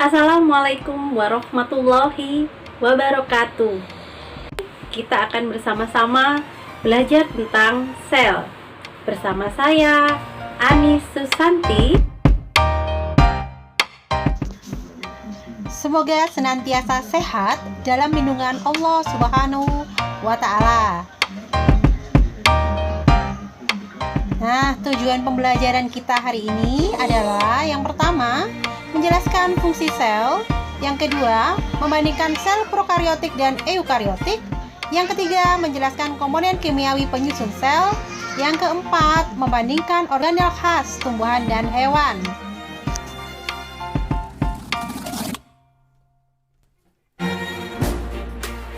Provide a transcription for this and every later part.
Assalamualaikum warahmatullahi wabarakatuh. Kita akan bersama-sama belajar tentang sel. Bersama saya, Anis Susanti. Semoga senantiasa sehat dalam lindungan Allah Subhanahu wa Ta'ala. Nah, tujuan pembelajaran kita hari ini adalah yang pertama, menjelaskan fungsi sel. Yang kedua, membandingkan sel prokariotik dan eukariotik. Yang ketiga, menjelaskan komponen kimiawi penyusun sel. Yang keempat, membandingkan organel khas tumbuhan dan hewan.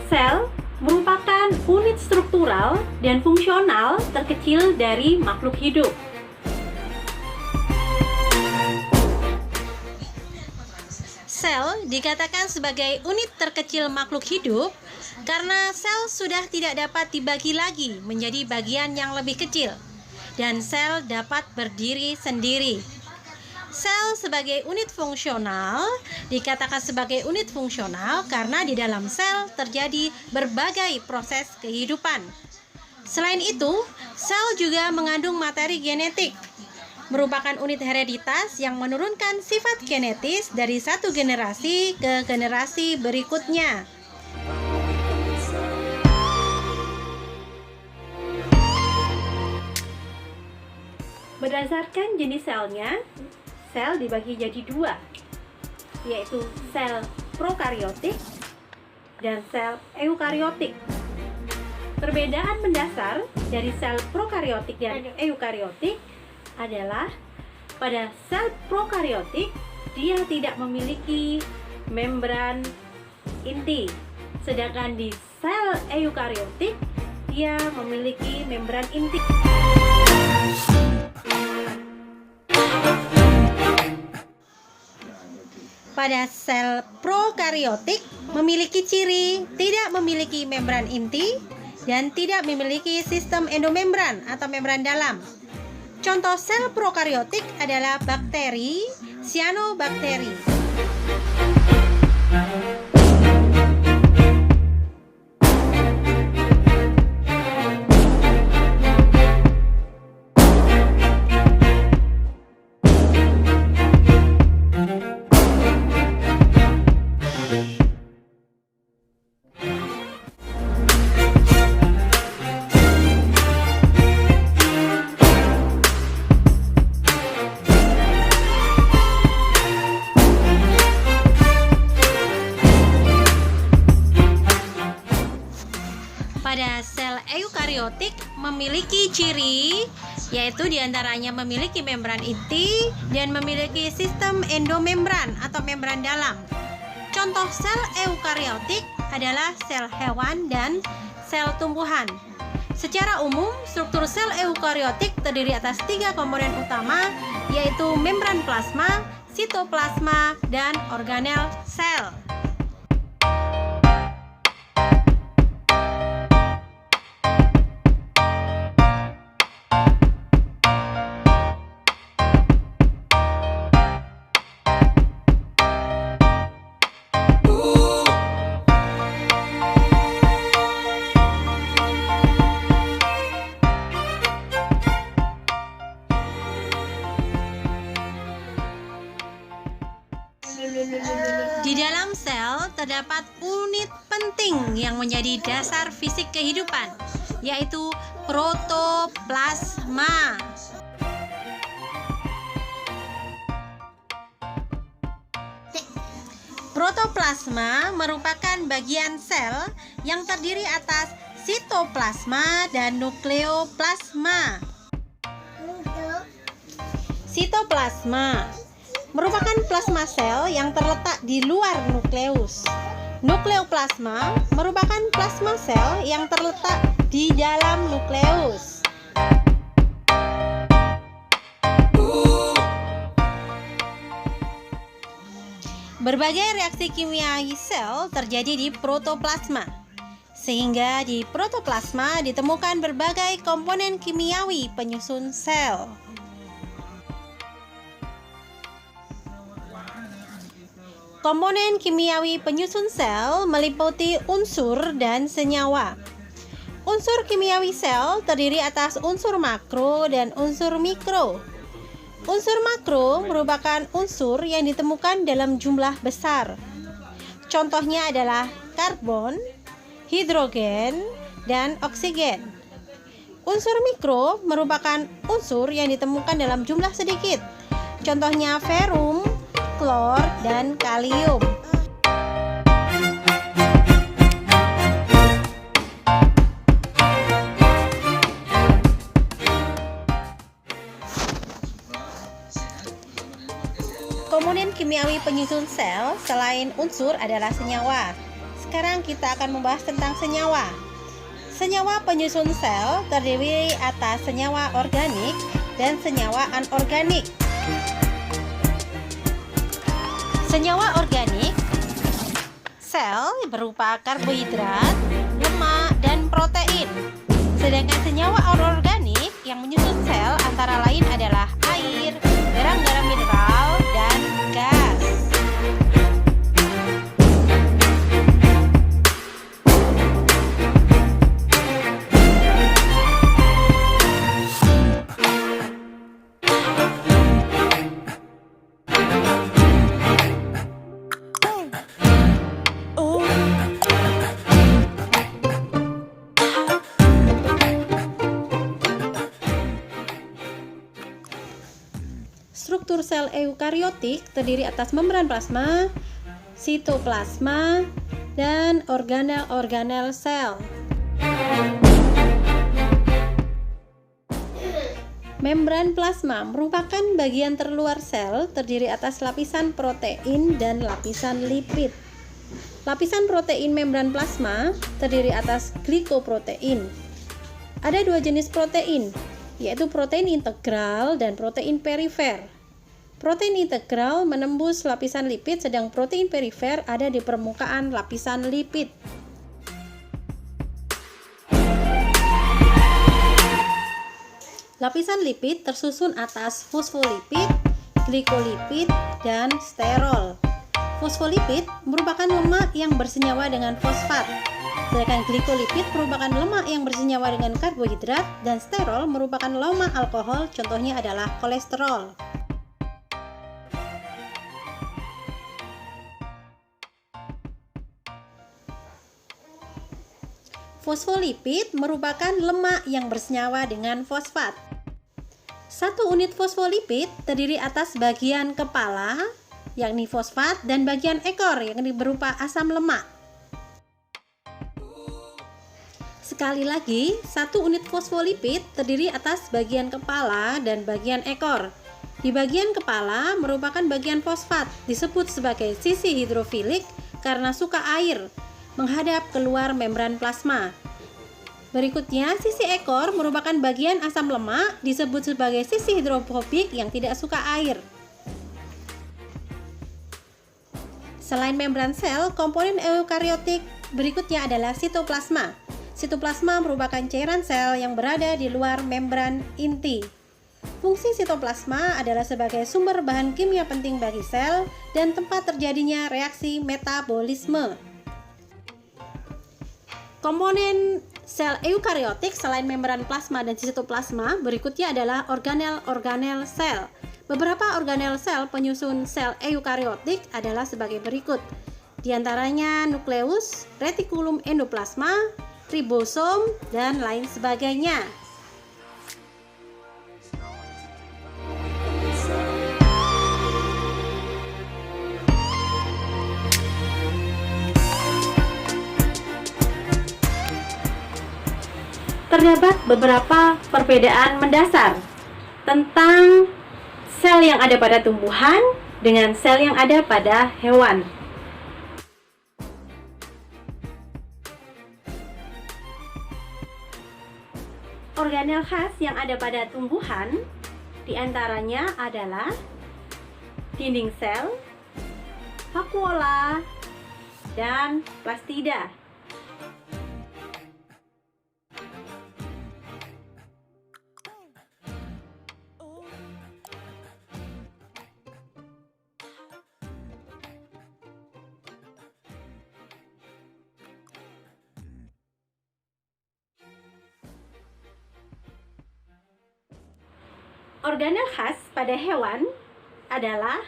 Sel merupakan unit struktural dan fungsional terkecil dari makhluk hidup. Sel dikatakan sebagai unit terkecil makhluk hidup karena sel sudah tidak dapat dibagi lagi menjadi bagian yang lebih kecil, dan sel dapat berdiri sendiri. Sel sebagai unit fungsional dikatakan sebagai unit fungsional karena di dalam sel terjadi berbagai proses kehidupan. Selain itu, sel juga mengandung materi genetik, merupakan unit hereditas yang menurunkan sifat genetis dari satu generasi ke generasi berikutnya. Berdasarkan jenis selnya, sel dibagi jadi dua, yaitu sel prokariotik dan sel eukariotik. Perbedaan mendasar dari sel prokariotik dan eukariotik adalah pada sel prokariotik dia tidak memiliki membran inti, sedangkan di sel eukariotik dia memiliki membran inti. Pada sel prokariotik memiliki ciri tidak memiliki membran inti dan tidak memiliki sistem endomembran atau membran dalam. Contoh sel prokariotik adalah bakteri, cyanobacteria. Pada sel eukariotik memiliki ciri, yaitu diantaranya memiliki membran inti dan memiliki sistem endomembran atau membran dalam. Contoh sel eukariotik adalah sel hewan dan sel tumbuhan. Secara umum, struktur sel eukariotik terdiri atas 3 komponen utama, yaitu membran plasma, sitoplasma, dan organel sel. Di dalam sel terdapat unit penting yang menjadi dasar fisik kehidupan, yaitu protoplasma. Protoplasma merupakan bagian sel yang terdiri atas sitoplasma dan nukleoplasma. Sitoplasma merupakan plasma sel yang terletak di luar nukleus. Nukleoplasma merupakan plasma sel yang terletak di dalam nukleus. Berbagai reaksi kimiawi sel terjadi di protoplasma, sehingga di protoplasma ditemukan berbagai komponen kimiawi penyusun sel. Komponen kimiawi penyusun sel meliputi unsur dan senyawa. Unsur kimiawi sel terdiri atas unsur makro dan unsur mikro. Unsur makro merupakan unsur yang ditemukan dalam jumlah besar. Contohnya adalah karbon, hidrogen, dan oksigen. Unsur mikro merupakan unsur yang ditemukan dalam jumlah sedikit. Contohnya ferum, klor, dan kalium. Komponen kimiawi penyusun sel selain unsur adalah senyawa. Sekarang kita akan membahas tentang senyawa. Senyawa penyusun sel terdiri atas senyawa organik dan senyawa anorganik. Senyawa organik sel berupa karbohidrat, lemak, dan protein. Sedangkan senyawa anorganik yang menyusun sel antara lain adalah air, garam-garam mineral, dan gas. Struktur sel eukariotik terdiri atas membran plasma, sitoplasma, dan organel-organel sel. Membran plasma merupakan bagian terluar sel terdiri atas lapisan protein dan lapisan lipid. Lapisan protein membran plasma terdiri atas glikoprotein. Ada dua jenis protein, yaitu protein integral dan protein perifer. Protein integral menembus lapisan lipid, sedang protein perifer ada di permukaan lapisan lipid. Lapisan lipid tersusun atas fosfolipid, glikolipid, dan sterol. Fosfolipid merupakan lemak yang bersenyawa dengan fosfat, sedangkan glikolipid merupakan lemak yang bersenyawa dengan karbohidrat, dan sterol merupakan lemak alkohol, contohnya adalah kolesterol. Fosfolipid merupakan lemak yang bersenyawa dengan fosfat. Satu unit fosfolipid terdiri atas bagian kepala, yakni fosfat, dan bagian ekor, yakni berupa asam lemak. Sekali lagi, satu unit fosfolipid terdiri atas bagian kepala dan bagian ekor. Di bagian kepala merupakan bagian fosfat, disebut sebagai sisi hidrofilik karena suka air, menghadap keluar membran plasma. Berikutnya, sisi ekor merupakan bagian asam lemak, disebut sebagai sisi hidrofobik yang tidak suka air. Selain membran sel, komponen eukariotik berikutnya adalah sitoplasma. Sitoplasma merupakan cairan sel yang berada di luar membran inti. Fungsi sitoplasma adalah sebagai sumber bahan kimia penting bagi sel dan tempat terjadinya reaksi metabolisme. Komponen sel eukariotik selain membran plasma dan sitoplasma berikutnya adalah organel-organel sel. Beberapa organel sel penyusun sel eukariotik adalah sebagai berikut. Di antaranya nukleus, retikulum endoplasma, ribosom, dan lain sebagainya. Terdapat beberapa perbedaan mendasar tentang sel yang ada pada tumbuhan dengan sel yang ada pada hewan. Organel khas yang ada pada tumbuhan diantaranya adalah dinding sel, vakuola, dan plastida. Organel khas pada hewan adalah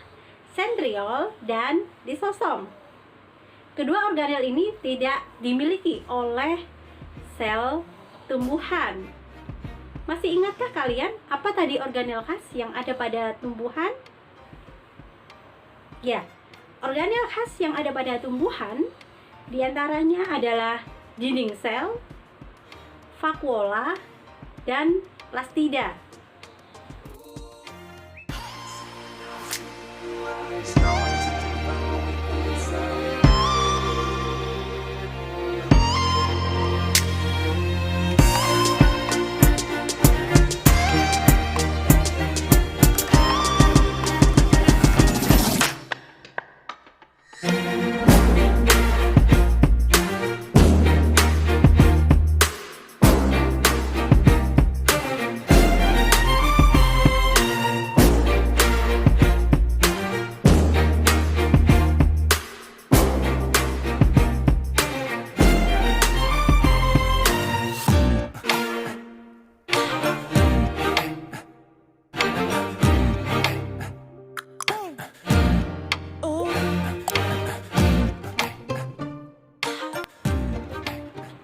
sentriol dan lisosom. Kedua organel ini tidak dimiliki oleh sel tumbuhan. Masih ingatkah kalian apa tadi organel khas yang ada pada tumbuhan? Ya, organel khas yang ada pada tumbuhan diantaranya adalah dinding sel, vakuola, dan plastida.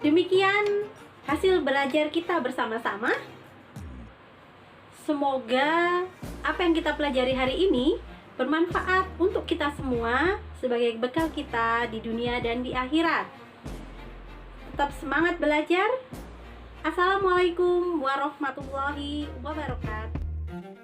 Demikian hasil belajar kita bersama-sama. Semoga apa yang kita pelajari hari ini bermanfaat untuk kita semua sebagai bekal kita di dunia dan di akhirat. Tetap semangat belajar. Assalamualaikum warahmatullahi wabarakatuh.